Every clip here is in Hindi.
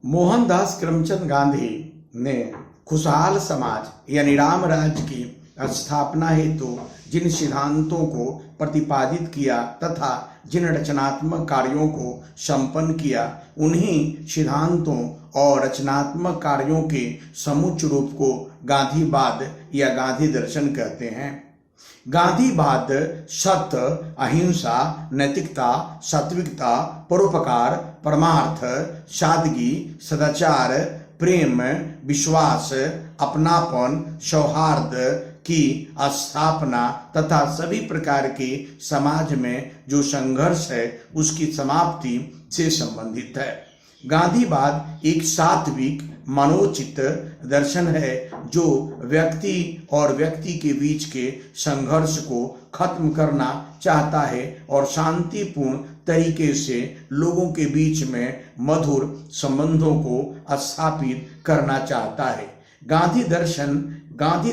मोहनदास करमचंद गांधी ने खुशहाल समाज यानी राम राज्य की स्थापना हेतु जिन सिद्धांतों को प्रतिपादित किया तथा जिन रचनात्मक कार्यों को संपन्न किया, उन्हीं सिद्धांतों और रचनात्मक कार्यों के समुच्च रूप को गांधीवाद या गांधी दर्शन कहते हैं। गांधीवाद सत्य, अहिंसा, नैतिकता, सात्विकता, परोपकार, परमार्थ, सादगी, सदाचार, प्रेम, विश्वास, अपनापन, सौहार्द की स्थापना तथा सभी प्रकार के समाज में जो संघर्ष है उसकी समाप्ति से संबंधित है। गांधीवाद एक सात्विक मनोचित दर्शन है जो व्यक्ति और व्यक्ति के बीच के संघर्ष को खत्म करना चाहता है और शांतिपूर्ण तरीके से लोगों के बीच में मधुर संबंधों को स्थापित करना चाहता है। गांधी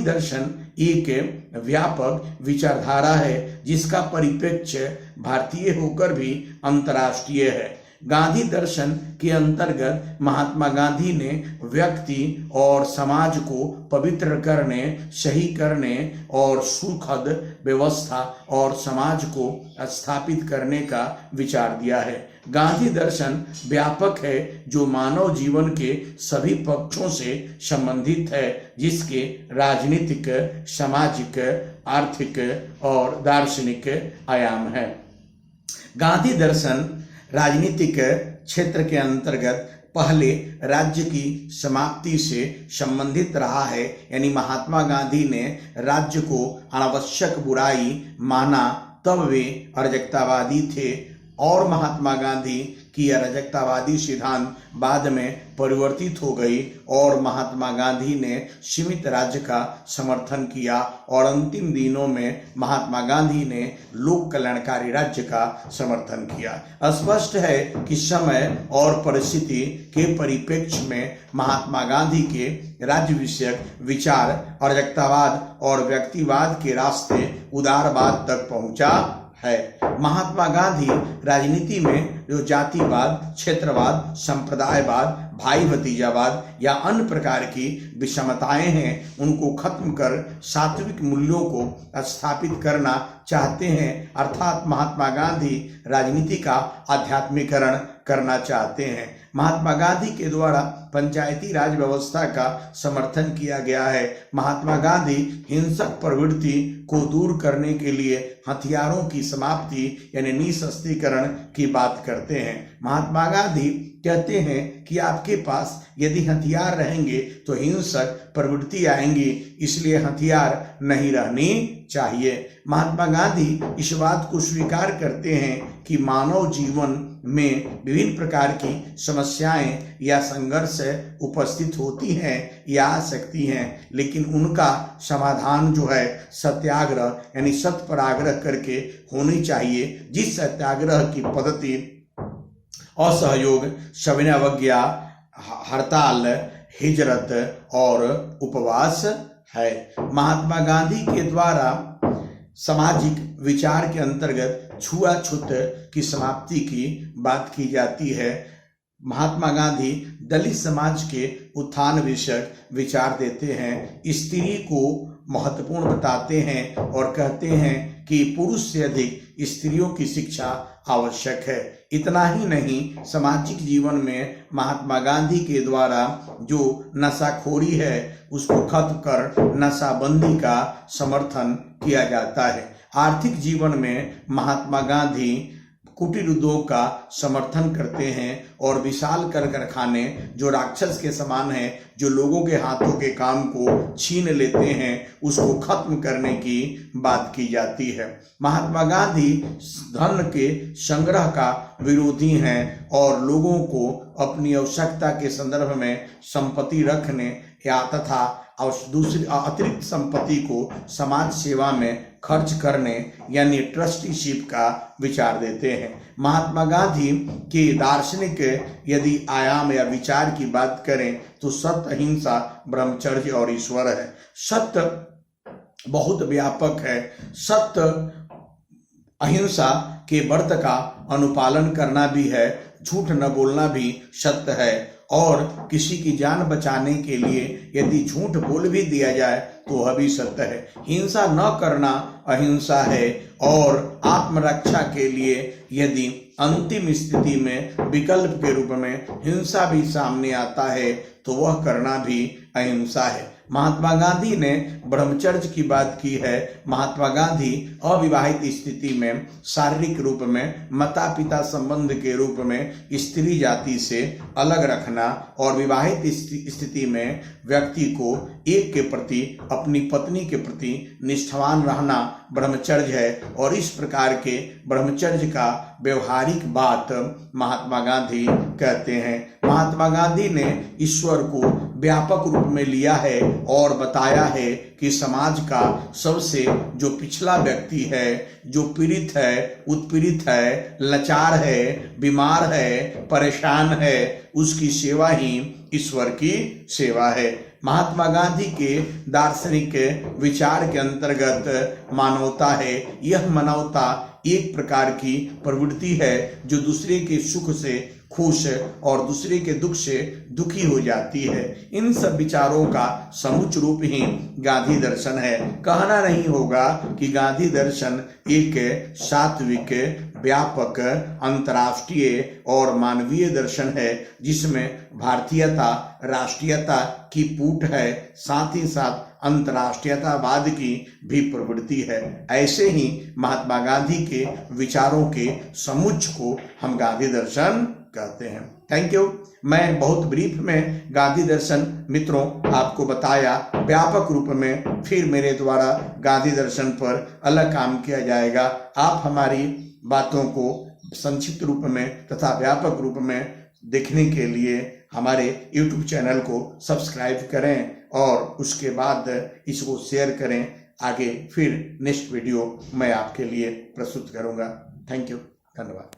दर्शन एक व्यापक विचारधारा है जिसका परिप्रेक्ष्य भारतीय होकर भी अंतर्राष्ट्रीय है। गांधी दर्शन के अंतर्गत महात्मा गांधी ने व्यक्ति और समाज को पवित्र करने, सही करने और सुखद व्यवस्था और समाज को स्थापित करने का विचार दिया है। गांधी दर्शन व्यापक है जो मानव जीवन के सभी पक्षों से संबंधित है, जिसके राजनीतिक, सामाजिक, आर्थिक और दार्शनिक आयाम है। गांधी दर्शन राजनीतिक क्षेत्र के अंतर्गत पहले राज्य की समाप्ति से संबंधित रहा है, यानी महात्मा गांधी ने राज्य को अनावश्यक बुराई माना तब वे अराजकतावादी थे और महात्मा गांधी की अराजकतावादी सिद्धांत बाद में परिवर्तित हो गई और महात्मा गांधी ने सीमित राज्य का समर्थन किया और अंतिम दिनों में महात्मा गांधी ने लोक कल्याणकारी राज्य का समर्थन किया। स्पष्ट है कि समय और परिस्थिति के परिप्रेक्ष्य में महात्मा गांधी के राज्य विषयक विचार अराजकतावाद और व्यक्तिवाद के रास्ते उदारवाद तक पहुंचा है। महात्मा गांधी राजनीति में जो जातिवाद, क्षेत्रवाद, संप्रदायवाद, भाई भतीजावाद या अन्य प्रकार की विषमताएं हैं उनको खत्म कर सात्विक मूल्यों को स्थापित करना चाहते हैं। अर्थात महात्मा गांधी राजनीति का आध्यात्मिकरण करना चाहते हैं। महात्मा गांधी के द्वारा पंचायती राज व्यवस्था का समर्थन किया गया है। महात्मा गांधी हिंसक प्रवृत्ति को दूर करने के लिए हथियारों की समाप्ति यानी निशस्त्रीकरण की बात करते हैं। महात्मा गांधी कहते हैं कि आपके पास यदि हथियार रहेंगे तो हिंसक प्रवृत्ति आएंगी, इसलिए हथियार नहीं रहनी चाहिए। महात्मा गांधी इस बात को स्वीकार करते हैं कि मानव जीवन में विभिन्न प्रकार की समस्याएं या संघर्ष उपस्थित होती हैं या आ सकती हैं, लेकिन उनका समाधान जो है सत्याग्रह यानी सत्पराग्रह करके होनी चाहिए, जिस सत्याग्रह की पद्धति असहयोग, सविनय अवज्ञा, हड़ताल, हिजरत और उपवास है। महात्मा गांधी के द्वारा सामाजिक विचार के अंतर्गत छुआछूत की समाप्ति की बात की जाती है। महात्मा गांधी दलित समाज के उत्थान विषयक विचार देते हैं, स्त्री को महत्वपूर्ण बताते हैं और कहते हैं कि पुरुष से अधिक स्त्रियों की शिक्षा आवश्यक है। इतना ही नहीं, सामाजिक जीवन में महात्मा गांधी के द्वारा जो नशाखोरी है उसको खत्म कर नशाबंदी का समर्थन किया जाता है। आर्थिक जीवन में महात्मा गांधी कुटीर उद्योग का समर्थन करते हैं और विशाल कर कारखाने जो राक्षस के समान हैं, जो लोगों के हाथों के काम को छीन लेते हैं, उसको खत्म करने की बात की जाती है। महात्मा गांधी धन के संग्रह का विरोधी हैं और लोगों को अपनी आवश्यकता के संदर्भ में संपत्ति रखने या तथा दूसरी अतिरिक्त संपत्ति को समाज सेवा में खर्च करने यानी ट्रस्टीशिप का विचार देते हैं। महात्मा गांधी के दार्शनिक यदि आयाम या विचार की बात करें तो सत्य, अहिंसा, ब्रह्मचर्य और ईश्वर है। सत्य बहुत व्यापक है। सत्य अहिंसा के व्रत का अनुपालन करना भी है, झूठ न बोलना भी सत्य है और किसी की जान बचाने के लिए यदि झूठ बोल भी दिया जाए तो वह भी सत्य है। हिंसा न करना अहिंसा है, और आत्मरक्षा के लिए यदि अंतिम स्थिति में विकल्प के रूप में हिंसा भी सामने आता है तो वह करना भी अहिंसा है। महात्मा गांधी ने ब्रह्मचर्य की बात की है। महात्मा गांधी अविवाहित स्थिति में शारीरिक रूप में माता पिता संबंध के रूप में स्त्री जाति से अलग रखना और विवाहित स्थिति में व्यक्ति को एक के प्रति, अपनी पत्नी के प्रति निष्ठावान रहना ब्रह्मचर्य है, और इस प्रकार के ब्रह्मचर्य का व्यवहारिक बात महात्मा गांधी कहते हैं। महात्मा गांधी ने ईश्वर को व्यापक रूप में लिया है और बताया है कि समाज का सबसे जो पिछला व्यक्ति है, जो पीड़ित है, उत्पीड़ित है, लाचार है, बीमार है, परेशान है, उसकी सेवा ही ईश्वर की सेवा है। महात्मा गांधी के दार्शनिक विचार के अंतर्गत मानवता है। यह मानवता एक प्रकार की प्रवृत्ति है जो दूसरे के सुख से खुश और दूसरे के दुख से दुखी हो जाती है। इन सब विचारों का समुच्च रूप ही गांधी दर्शन है। कहना नहीं होगा कि गांधी दर्शन एक सात्विक, व्यापक, अंतर्राष्ट्रीय और मानवीय दर्शन है जिसमें भारतीयता, राष्ट्रीयता की पूट है, साथ ही साथ अंतर्राष्ट्रीयतावाद की भी प्रवृत्ति है। ऐसे ही महात्मा गांधी के विचारों के समुच्च को हम गांधी दर्शन कहते हैं। Thank you. मैं बहुत ब्रीफ में गांधी दर्शन मित्रों आपको बताया। व्यापक रूप में फिर मेरे द्वारा गांधी दर्शन पर अलग काम किया जाएगा। आप हमारी बातों को संक्षिप्त रूप में तथा व्यापक रूप में देखने के लिए हमारे YouTube चैनल को सब्सक्राइब करें और उसके बाद इसको शेयर करें। आगे फिर नेक्स्ट वीडियो मैं आपके लिए प्रस्तुत करूंगा। थैंक यू, धन्यवाद।